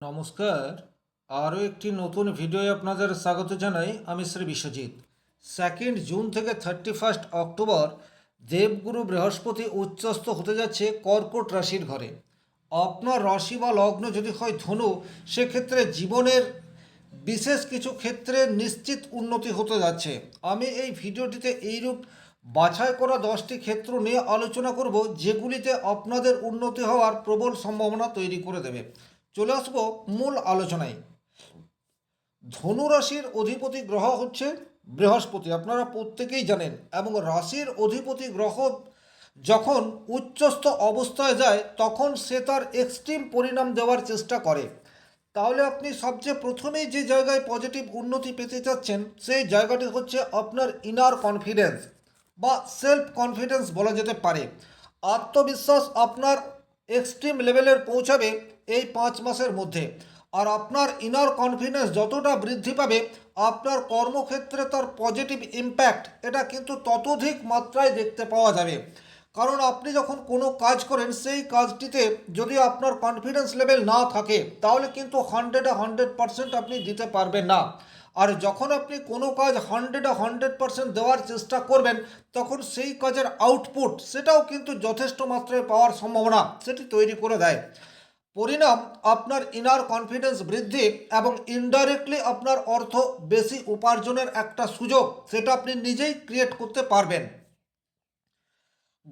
নমস্কার। আরও একটি নতুন ভিডিওয়ে আপনাদের স্বাগত জানাই। আমি শ্রী বিশ্বজিৎ। 2 জুন থেকে 31 অক্টোবর দেবগুরু বৃহস্পতি উচ্চস্থ হতে যাচ্ছে কর্কট রাশির ঘরে। আপনার রাশি বা লগ্ন যদি হয় ধনু, সেক্ষেত্রে জীবনের বিশেষ কিছু ক্ষেত্রে নিশ্চিত উন্নতি হতে যাচ্ছে। আমি এই ভিডিওটিতে এইরূপ বাছাই করা 10টি ক্ষেত্র নিয়ে আলোচনা করব, যেগুলিতে আপনাদের উন্নতি হওয়ার প্রবল সম্ভাবনা তৈরি করে দেবে। চলে আসবো মূল আলোচনায়। ধনু রাশির অধিপতি গ্রহ হচ্ছে বৃহস্পতি, আপনারা প্রত্যেকেই জানেন। এবং রাশির অধিপতি গ্রহ যখন উচ্চস্থ অবস্থায় যায়, তখন সে তার এক্সট্রিম পরিণাম দেওয়ার চেষ্টা করে। তাহলে আপনি সবচেয়ে প্রথমেই যে জায়গায় পজিটিভ উন্নতি পেতে চাচ্ছেন, সেই জায়গাটি হচ্ছে আপনার ইনার কনফিডেন্স বা সেলফ কনফিডেন্স বলা যেতে পারে। আত্মবিশ্বাস আপনার এক্সট্রিম লেভেলের পৌঁছাবে এই 5 মাসের মধ্যে। আর আপনার ইনার কনফিডেন্স যতটা বৃদ্ধি পাবে, আপনার কর্মক্ষেত্রে তার পজিটিভ ইম্প্যাক্ট এটা কিন্তু ততোধিক মাত্রায় দেখতে পাওয়া যাবে। কারণ আপনি যখন কোনো কাজ করেন, সেই কাজটিতে যদি আপনার কনফিডেন্স লেভেল না থাকে, তাহলে কিন্তু 100% আপনি দিতে পারবেন না। আর যখন আপনি কোনো কাজ 100% দেওয়ার চেষ্টা করবেন, তখন সেই কাজের আউটপুট সেটাও কিন্তু যথেষ্ট মাত্রায় পাওয়ার সম্ভাবনা সেটি তৈরি করে দেয়। পরিণাম আপনার ইনার কনফিডেন্স বৃদ্ধি এবং ইনডাইরেক্টলি আপনার অর্থ বেশি উপার্জনের একটা সুযোগ সেটা আপনি নিজেই ক্রিয়েট করতে পারবেন।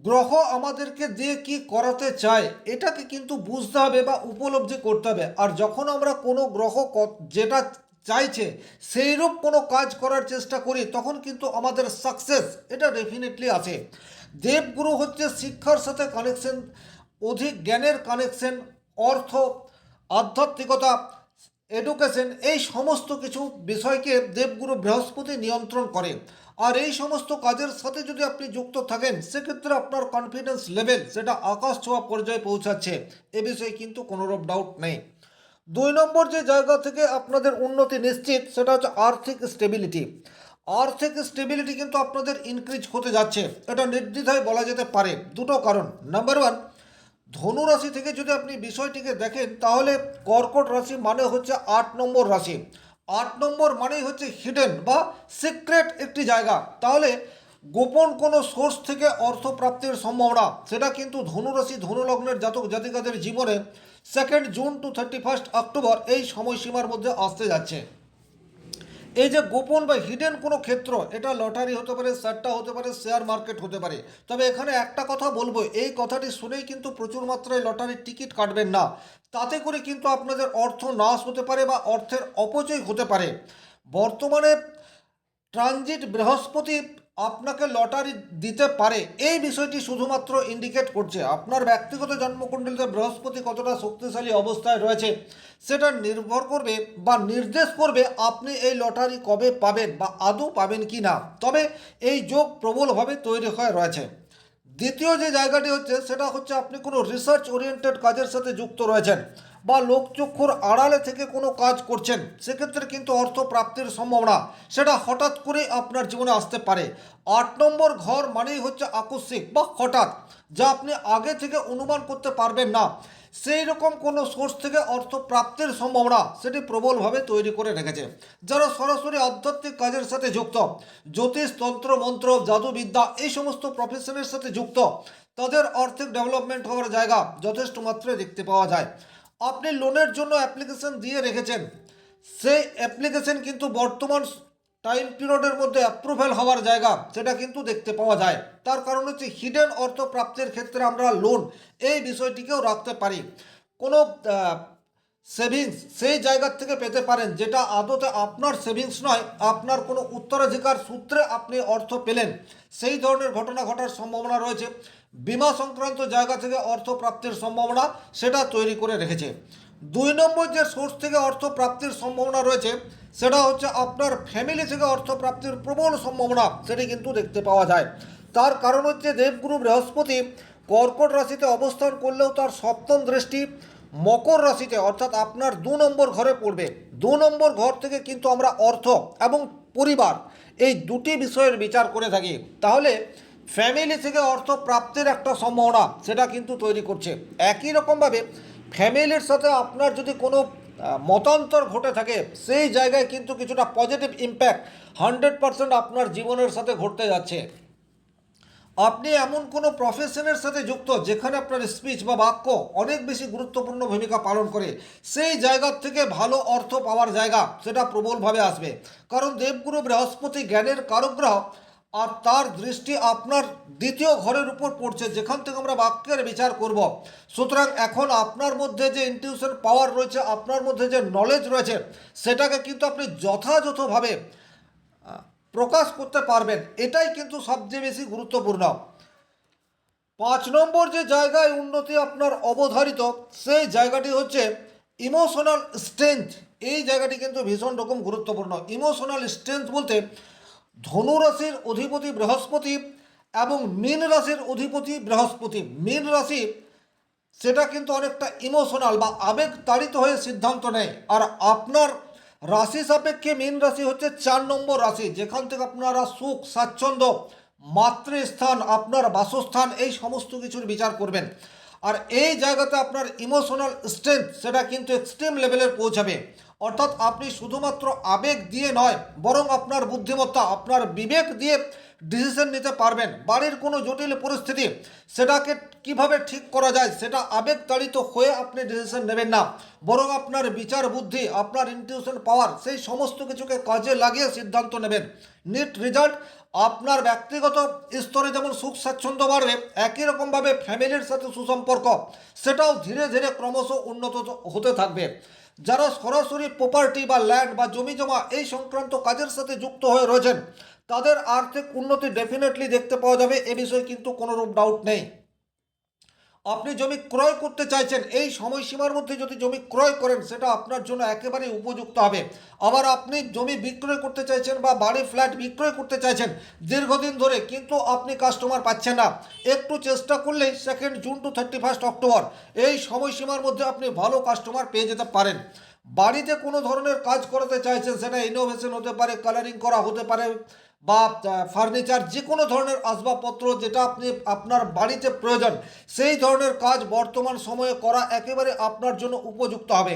গ্রহ আমাদেরকে দিয়ে কি করাতে চায়, এটাকে কিন্তু বুঝতে হবে বা উপলব্ধি করতে হবে। আর যখন আমরা কোনো গ্রহ যেটা চাইছে সেইরূপ কোনো কাজ করার চেষ্টা করি, তখন কিন্তু আমাদের সাকসেস এটা ডেফিনেটলি আছে। দেবগুরু হচ্ছে শিক্ষার সাথে কানেকশন, অধিক জ্ঞানের কানেকশন, অর্থ, আধ্যাত্মিকতা, এডুকেশন, এই সমস্ত কিছু বিষয়কে দেবগুরু বৃহস্পতি নিয়ন্ত্রণ করে। আর এই সমস্ত কাজের সাথে যদি আপনি যুক্ত থাকেন, সেক্ষেত্রে আপনার কনফিডেন্স লেভেল সেটা আকাশ ছোঁয়া পর্যায়ে পৌঁছাচ্ছে, এ বিষয়ে কিন্তু কোনোরূপ ডাউট নেই। 2 নম্বর যে জায়গা থেকে আপনাদের উন্নতি নিশ্চিত, সেটা হচ্ছে আর্থিক স্টেবিলিটি। আর্থিক স্টেবিলিটি কিন্তু আপনাদের ইনক্রিজ হতে যাচ্ছে, এটা নির্দ্বিধায় বলা যেতে পারে। দুটো কারণ। নাম্বার ওয়ান, ধনু রাশি থেকে যদি আপনি বিষয়টিকে দেখেন, তাহলে কর্কট রাশি মানে হচ্ছে 8 নম্বর রাশি। 8 নম্বর মানেই হচ্ছে হিডেন বা সিক্রেট একটি জায়গা। তাহলে গোপন কোনো সোর্স থেকে অর্থ প্রাপ্তির সম্ভাবনা সেটা কিন্তু ধনু রাশি ধনু লগ্নের জাতক জাতিকাদের জীবনে 2 জুন টু 31 অক্টোবর এই সময়সীমার মধ্যে আসতে যাচ্ছে। এই যে গোপন বা হিডেন কোনো ক্ষেত্র, এটা লটারি হতে পারে, সাট্টা হতে পারে, শেয়ার মার্কেট হতে পারে। তবে এখানে একটা কথা বলবো, এই কথাটি শুনেই কিন্তু প্রচুর মাত্রায় লটারির টিকিট কাটবেন না। তাতে করে কিন্তু আপনাদের অর্থ নাশ হতে পারে বা অর্থের অপচয় হতে পারে। বর্তমানে ট্রানজিট বৃহস্পতি আপনাকে লটারি দিতে পারে, এই বিষয়টি শুধুমাত্র ইন্ডিকেট করছে। আপনার ব্যক্তিগত জন্মকুণ্ডলিতে বৃহস্পতি কতটা শক্তিশালী অবস্থায় রয়েছে, সেটা নির্ভর করবে বা নির্দেশ করবে আপনি এই লটারি কবে পাবেন বা আদৌ পাবেন কি না। তবে এই যোগ প্রবলভাবে তৈরি হয়ে রয়েছে। দ্বিতীয় যে জায়গাটি হচ্ছে, সেটা হচ্ছে আপনি কোনো রিসার্চ ওরিয়েন্টেড কাজের সাথে যুক্ত রয়েছেন বা লোকচক্ষুর আড়ালে থেকে কোনো কাজ করছেন, সেক্ষেত্রে কিন্তু অর্থ প্রাপ্তির সম্ভাবনা সেটা হঠাৎ করে আপনার জীবনে আসতে পারে। 8 নম্বর ঘর মানেই হচ্ছে আকস্মিক বা হঠাৎ, যা আপনি আগে থেকে অনুমান করতে পারবেন না। সেই রকম কোনো সোর্স থেকে অর্থ প্রাপ্তির সম্ভাবনা সেটি প্রবলভাবে তৈরি করে রেখেছে। যারা সরাসরি আধ্যাত্মিক কাজের সাথে যুক্ত, জ্যোতিষ, তন্ত্র, মন্ত্র, জাদুবিদ্যা, এই সমস্ত প্রফেশনের সাথে যুক্ত, তাদের আর্থিক ডেভেলপমেন্ট হওয়ার জায়গা যথেষ্ট মাত্রায় দেখতে পাওয়া যায়। আপনি লোনের জন্য অ্যাপ্লিকেশন দিয়ে রেখেছেন, সেই অ্যাপ্লিকেশন কিন্তু বর্তমান টাইম পিরিয়ডের মধ্যে অ্যাপ্রুভেল হওয়ার জায়গা সেটা কিন্তু দেখতে পাওয়া যায়। তার কারণ হচ্ছে হিডেন অর্থ প্রাপ্তির ক্ষেত্রে আমরা লোন এই বিষয়টিকেও রাখতে পারি। কোনো সেভিংস সেই জায়গার থেকে পেতে পারেন, যেটা আদতে আপনার সেভিংস নয়, আপনার কোনো উত্তরাধিকার সূত্রে আপনি অর্থ পেলেন, সেই ধরনের ঘটনা ঘটার সম্ভাবনা রয়েছে। বিমা সংক্রান্ত জায়গা থেকে অর্থ প্রাপ্তির সম্ভাবনা সেটা তৈরি করে রেখেছে। 2 নম্বর যে সোর্স থেকে অর্থ প্রাপ্তির সম্ভাবনা রয়েছে, সেটা হচ্ছে আপনার ফ্যামিলি থেকে অর্থ প্রাপ্তির প্রবল সম্ভাবনা সেটি কিন্তু দেখতে পাওয়া যায়। তার কারণ হচ্ছে দেবগুরু বৃহস্পতি কর্কট রাশিতে অবস্থান করলেও তার সপ্তম দৃষ্টি মকর রাশিতে অর্থাৎ আপনার 2 নম্বর ঘরে পড়বে। 2 নম্বর ঘর থেকে কিন্তু আমরা অর্থ এবং পরিবার এই দুটি বিষয়ের বিচার করে থাকি। তাহলে ফ্যামিলি থেকে অর্থ প্রাপ্তির একটা সম্ভাবনা সেটা কিন্তু তৈরি করছে। একই রকমভাবে ফ্যামিলির সাথে আপনার যদি কোনো মতান্তর ঘটে থাকে, সেই জায়গায় কিন্তু কিছুটা পজিটিভ ইম্প্যাক্ট 100% আপনার জীবনের সাথে ঘটতে যাচ্ছে। আপনি এমন কোনো প্রফেশনের সাথে যুক্ত যেখানে আপনার স্পিচ বা বাক্য অনেক বেশি গুরুত্বপূর্ণ ভূমিকা পালন করে, সেই জায়গার থেকে ভালো অর্থ পাওয়ার জায়গা সেটা প্রবলভাবে আসবে। কারণ দেবগুরু বৃহস্পতি জ্ঞানের কারক গ্রহ, আর তার দৃষ্টি আপনার দ্বিতীয় ঘরের উপর পড়ছে, যেখান থেকে আমরা বাক্যের বিচার করব। সুতরাং এখন আপনার মধ্যে যে ইনটিউশন পাওয়ার রয়েছে, আপনার মধ্যে যে নলেজ রয়েছে, সেটাকে কিন্তু আপনি যথাযথভাবে প্রকাশ করতে পারবেন। এটাই কিন্তু সবচেয়ে বেশি গুরুত্বপূর্ণ। 5 নম্বর যে জায়গায় উন্নতি আপনার অবধারিত, সেই জায়গাটি হচ্ছে ইমোশনাল স্ট্রেংথ। এই জায়গাটি কিন্তু ভীষণ রকম গুরুত্বপূর্ণ। ইমোশনাল স্ট্রেংথ বলতে ধনু রাশির অধিপতি বৃহস্পতি এবং মীন রাশির অধিপতি বৃহস্পতি। মীন রাশি সেটা কিন্তু অনেকটা ইমোশনাল বা আবেগ তাড়িত হয়ে সিদ্ধান্ত নেয়, আর আপনার রাশি সাপেক্ষে মীন রাশি হচ্ছে 4 নম্বর রাশি, যেখান থেকে আপনারা সুখ স্বাচ্ছন্দ্য, মাতৃস্থান, আপনার বাসস্থান, এই সমস্ত কিছুর বিচার করবেন। আর এই জায়গাতে আপনার ইমোশনাল স্ট্রেংথ সেটা কিন্তু এক্সট্রিম লেভেলের পৌঁছাবে। অর্থাৎ আপনি শুধুমাত্র আবেগ দিয়ে নয়, বরং আপনার বুদ্ধিমত্তা, আপনার বিবেক দিয়ে ডিসিশন নিতে পারবেন। বাড়ির কোনো জটিল পরিস্থিতি, সেটাকে কিভাবে ঠিক করা যায়, সেটা আবেগ তাড়িত হয়ে আপনি ডিসিশন নেবেন না, বরং আপনার বিচার বুদ্ধি, আপনার ইনটিউশন পাওয়ার, সেই সমস্ত কিছুকে কাজে লাগিয়ে সিদ্ধান্ত নেবেন। নিট রেজাল্ট আপনার ব্যক্তিগত স্তরে যেমন সুখ স্বাচ্ছন্দ্য বাড়বে, একই রকমভাবে ফ্যামিলির সাথে সুসম্পর্ক সেটাও ধীরে ধীরে ক্রমশ উন্নত হতে থাকবে। যারা সরাসরি প্রপার্টি বা ল্যান্ড বা জমি জমা এই সংক্রান্ত কাজের সাথে যুক্ত হয়ে রয়েছেন, তাদের আর্থিক উন্নতি ডেফিনেটলি দেখতে পাওয়া যাবে, এ বিষয়ে কিন্তু কোনোরূপ ডাউট নেই। আপনি জমি ক্রয় করতে চাইছেন, এই সময়সীমার মধ্যে যদি জমি ক্রয় করেন, সেটা আপনার জন্য একেবারেই উপযুক্ত হবে। আবার আপনি জমি বিক্রয় করতে চাইছেন বা বাড়ি ফ্ল্যাট বিক্রয় করতে চাইছেন দীর্ঘদিন ধরে, কিন্তু আপনি কাস্টমার পাচ্ছেন না, একটু চেষ্টা করলেই 2 জুন টু 31 অক্টোবর এই সময়সীমার মধ্যে আপনি ভালো কাস্টমার পেয়ে যেতে পারেন। বাড়িতে কোনো ধরনের কাজ করাতে চাইছেন, সেটা ইনোভেশন হতে পারে, কালারিং করা হতে পারে, বা ফার্নিচার, যে কোনো ধরনের আসবাবপত্র যেটা আপনি আপনার বাড়িতে প্রয়োজন, সেই ধরনের কাজ বর্তমান সময়ে করা একেবারে আপনার জন্য উপযুক্ত হবে।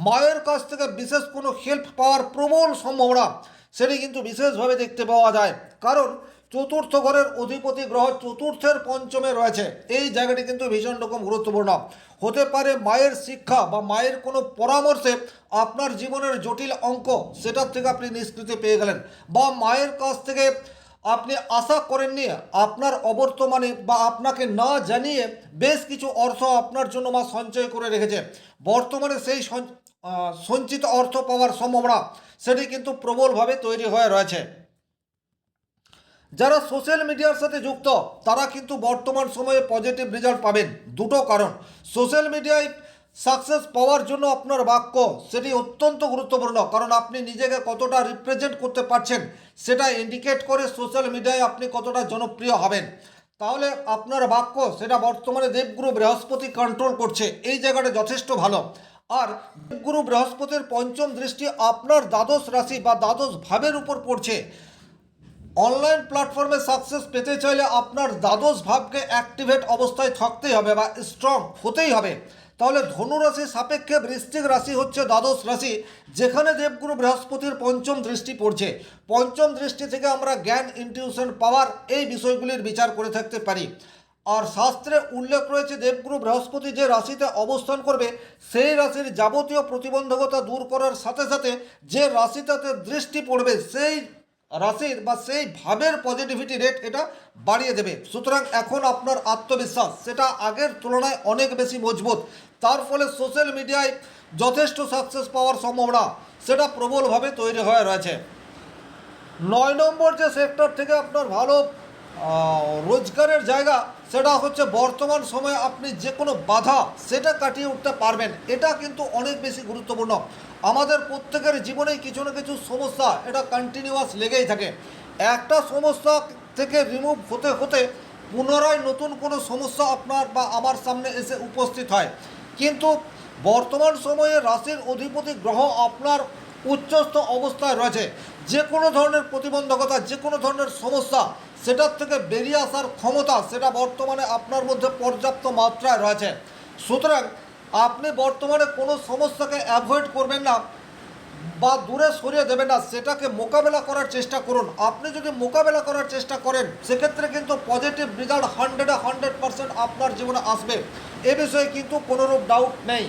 মায়ের কাছ থেকে বিশেষ কোনো হেল্প পাওয়ার প্রবল সম্ভাবনা সেটি কিন্তু বিশেষভাবে দেখতে পাওয়া যায়। কারণ চতুর্থ ঘরের অধিপতি গ্রহ চতুর্থের পঞ্চমে রয়েছে, এই জায়গাটি কিন্তু ভীষণ রকম গুরুত্বপূর্ণ। হতে পারে মায়ের শিক্ষা বা মায়ের কোনো পরামর্শে আপনার জীবনের জটিল অঙ্ক সেটার থেকে আপনি নিষ্কৃতি পেয়ে গেলেন, বা মায়ের কাছ থেকে আপনি আশা করেননি, আপনার অবর্তমানে বা আপনাকে না জানিয়ে বেশ কিছু অর্থ আপনার জন্য মা সঞ্চয় করে রেখেছে। বর্তমানে সেই সঞ্চিত অর্থ পাওয়ার সম্ভাবনা সেটি কিন্তু প্রবলভাবে তৈরি হয়ে রয়েছে। যারা সোশ্যাল মিডিয়ার সাথে যুক্ত, তারা কিন্তু বর্তমান সময়ে পজিটিভ রেজাল্ট পাবেন। দুটো কারণ, সোশ্যাল মিডিয়ায় সাকসেস পাওয়ার জন্য আপনার বাক্য সেটি অত্যন্ত গুরুত্বপূর্ণ, কারণ আপনি নিজেকে কতটা রিপ্রেজেন্ট করতে পারছেন সেটা ইন্ডিকেট করে সোশ্যাল মিডিয়ায় আপনি কতটা জনপ্রিয় হবেন। তাহলে আপনার বাক্য সেটা বর্তমানে দেবগুরু বৃহস্পতি কন্ট্রোল করছে, এই জায়গাটা যথেষ্ট ভালো। আর দেবগুরু বৃহস্পতির পঞ্চম দৃষ্টি আপনার দ্বাদশ রাশি বা দ্বাদশ ভাবের উপর পড়ছে। অনলাইন প্ল্যাটফর্মে সাকসেস পেতে চাইলে আপনার দ্বাদশ ভাবকে অ্যাক্টিভেট অবস্থায় থাকতেই হবে বা স্ট্রং হতেই হবে। তাহলে ধনু রাশি সাপেক্ষে বৃশ্চিক রাশি হচ্ছে দ্বাদশ রাশি, যেখানে দেবগুরু বৃহস্পতির পঞ্চম দৃষ্টি পড়ছে। পঞ্চম দৃষ্টি থেকে আমরা জ্ঞান, ইনটিউশন পাওয়ার, এই বিষয়গুলির বিচার করে থাকতে পারি। আর শাস্ত্রে উল্লেখ রয়েছে দেবগুরু বৃহস্পতি যে রাশিতে অবস্থান করবে, সেই রাশির যাবতীয় প্রতিবন্ধকতা দূর করার সাথে সাথে যে রাশিটাতে দৃষ্টি পড়বে, সেই রাশির বা সেই ভাবের পজিটিভিটি রেট এটা বাড়িয়ে দেবে। সুতরাং এখন আপনার আত্মবিশ্বাস সেটা আগের তুলনায় অনেক বেশি মজবুত, তার ফলে সোশ্যাল মিডিয়ায় যথেষ্ট সাকসেস পাওয়ার সম্ভাবনা সেটা প্রবলভাবে তৈরি হয়ে রয়েছে। 9 নম্বর যে সেক্টর থেকে আপনার ভালো রোজগারের জায়গা, সেটা হচ্ছে বর্তমান সময়ে আপনি যে কোনো বাধা সেটা কাটিয়ে উঠতে পারবেন, এটা কিন্তু অনেক বেশি গুরুত্বপূর্ণ। আমাদের প্রত্যেকের জীবনেই কিছু না কিছু সমস্যা এটা কন্টিনিউয়াস লেগেই থাকে। একটা সমস্যা থেকে রিমুভ হতে হতে পুনরায় নতুন কোনো সমস্যা আপনার বা আমার সামনে এসে উপস্থিত হয়। কিন্তু বর্তমান সময়ে রাশির অধিপতি গ্রহ আপনার উচ্চস্থ অবস্থায় রয়েছে, যে কোনো ধরনের প্রতিবন্ধকতা, যে কোনো ধরনের সমস্যা সেটার থেকে বেরিয়ে আসার ক্ষমতা সেটা বর্তমানে আপনার মধ্যে পর্যাপ্ত মাত্রায় রয়েছে। সুতরাং আপনি বর্তমানে কোনো সমস্যাকে অ্যাভয়েড করবেন না বা দূরে সরিয়ে দেবেন না, সেটাকে মোকাবেলা করার চেষ্টা করুন। আপনি যদি মোকাবেলা করার চেষ্টা করেন সেক্ষেত্রে কিন্তু পজিটিভ রেজাল্ট 100% আপনার জীবনে আসবে, এ বিষয়ে কিন্তু কোনোরূপ ডাউট নেই।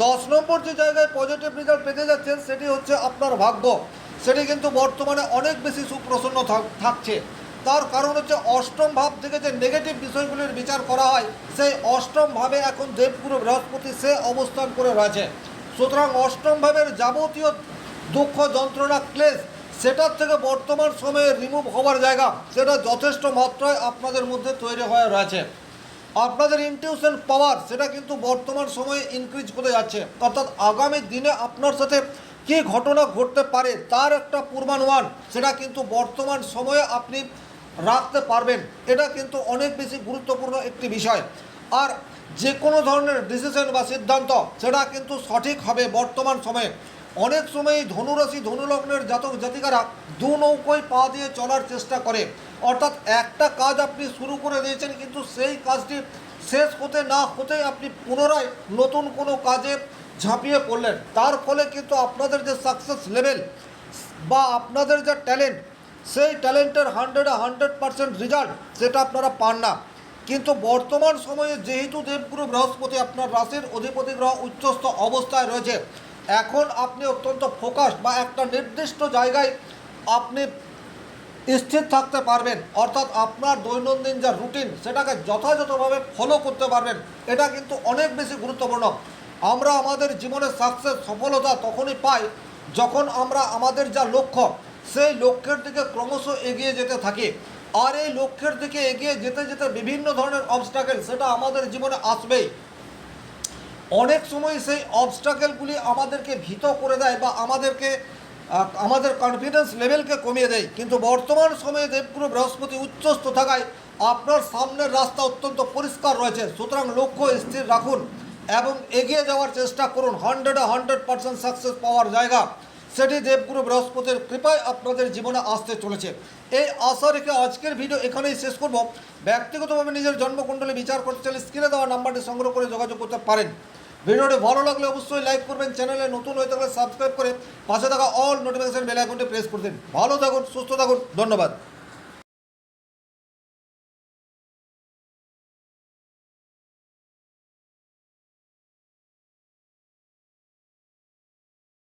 10 নম্বর যে জায়গায় পজিটিভ রেজাল্ট পেতে যাচ্ছেন সেটি হচ্ছে আপনার ভাগ্য। সেটি কিন্তু বর্তমানে অনেক বেশি সুপ্রসন্ন থাকছে। তার কারণ হচ্ছে অষ্টম ভাব থেকে যে নেগেটিভ বিষয়গুলির বিচার করা হয়, সেই অষ্টম ভাবে এখন দেবগুরু বৃহস্পতি সে অবস্থান করে রয়েছে। সুতরাং অষ্টম ভাবের যাবতীয় দুঃখ যন্ত্রণা ক্লেশ সেটার থেকে বর্তমান সময়ে রিমুভ হওয়ার জায়গা সেটা যথেষ্ট মাত্রায় আপনাদের মধ্যে তৈরি হয়ে রয়েছে। আপনাদের ইনটিউশন পাওয়ার সেটা কিন্তু বর্তমান সময়ে ইনক্রিজ করে যাচ্ছে, অর্থাৎ আগামী দিনে আপনার সাথে কী ঘটনা ঘটতে পারে তার একটা পূর্বানুমান সেটা কিন্তু বর্তমান সময়ে আপনি রাখতে পারবেন। এটা কিন্তু অনেক বেশি গুরুত্বপূর্ণ একটি বিষয়। আর যে কোনো ধরনের ডিসিশন বা সিদ্ধান্ত সেটা কিন্তু সঠিক হবে বর্তমান সময়ে। অনেক সময়ই ধনুরাশি ধনুলগ্নের জাতক জাতিকারা দু নৌকোয় পা দিয়ে চলার চেষ্টা করে, অর্থাৎ একটা কাজ আপনি শুরু করে দিয়েছেন কিন্তু সেই কাজটি শেষ হতে না হতেই আপনি পুনরায় নতুন কোনো কাজে ঝাঁপিয়ে পড়লেন। তার ফলে কিন্তু আপনাদের যে সাকসেস লেভেল বা আপনাদের যে ট্যালেন্ট, সেই ট্যালেন্টের 100% রেজাল্ট সেটা আপনারা পান না। কিন্তু বর্তমান সময়ে যেহেতু দেবগুরু বৃহস্পতি আপনার রাশির অধিপতি গ্রহ উচ্চস্থ অবস্থায় রয়েছে, এখন আপনি অত্যন্ত ফোকাসড বা একটা নির্দিষ্ট জায়গায় আপনি স্থির থাকতে পারবেন, অর্থাৎ আপনার দৈনন্দিন যা রুটিন সেটাকে যথাযথভাবে ফলো করতে পারবেন। এটা কিন্তু অনেক বেশি গুরুত্বপূর্ণ। আমরা আমাদের জীবনে সাকসেস সফলতা তখনই পাই যখন আমরা আমাদের যা লক্ষ্য সেই লক্ষ্যের দিকে ক্রমশ এগিয়ে যেতে থাকি। আর এই লক্ষ্যের দিকে এগিয়ে যেতে যেতে বিভিন্ন ধরনের অবস্ট্রাগল সেটা আমাদের জীবনে আসবেই। অনেক সময় সেই অবস্ট্রাগলগুলি আমাদেরকে ভীত করে দেয় বা আমাদের কনফিডেন্স লেভেলকে কমিয়ে দেয়। কিন্তু বর্তমান সময়ে দেবগুরু বৃহস্পতি উচ্চস্থ থাকায় আপনার সামনের রাস্তা অত্যন্ত পরিষ্কার রয়েছে। সুতরাং লক্ষ্য স্থির রাখুন এবং এগিয়ে যাওয়ার চেষ্টা করুন। 100% সাকসেস পাওয়ার জায়গা সেটি দেবগুরু বৃহস্পতির কৃপায় আপনাদের জীবনে আসতে চলেছে। এই আশা রেখে আজকের ভিডিও এখানেই শেষ করব। ব্যক্তিগতভাবে নিজের জন্মকুণ্ডলী বিচার করতে চাইলে স্ক্রিনে দেওয়া নাম্বারটি সংগ্রহ করে যোগাযোগ করতে পারেন। ভিডিওটি ভালো লাগলে অবশ্যই লাইক করবেন, চ্যানেলে নতুন হয়ে থাকলে সাবস্ক্রাইব করে পাশে থাকা অল নোটিফিকেশন বেল আইকনটি প্রেস করে দিন। ভালো থাকুন, সুস্থ থাকুন, ধন্যবাদ।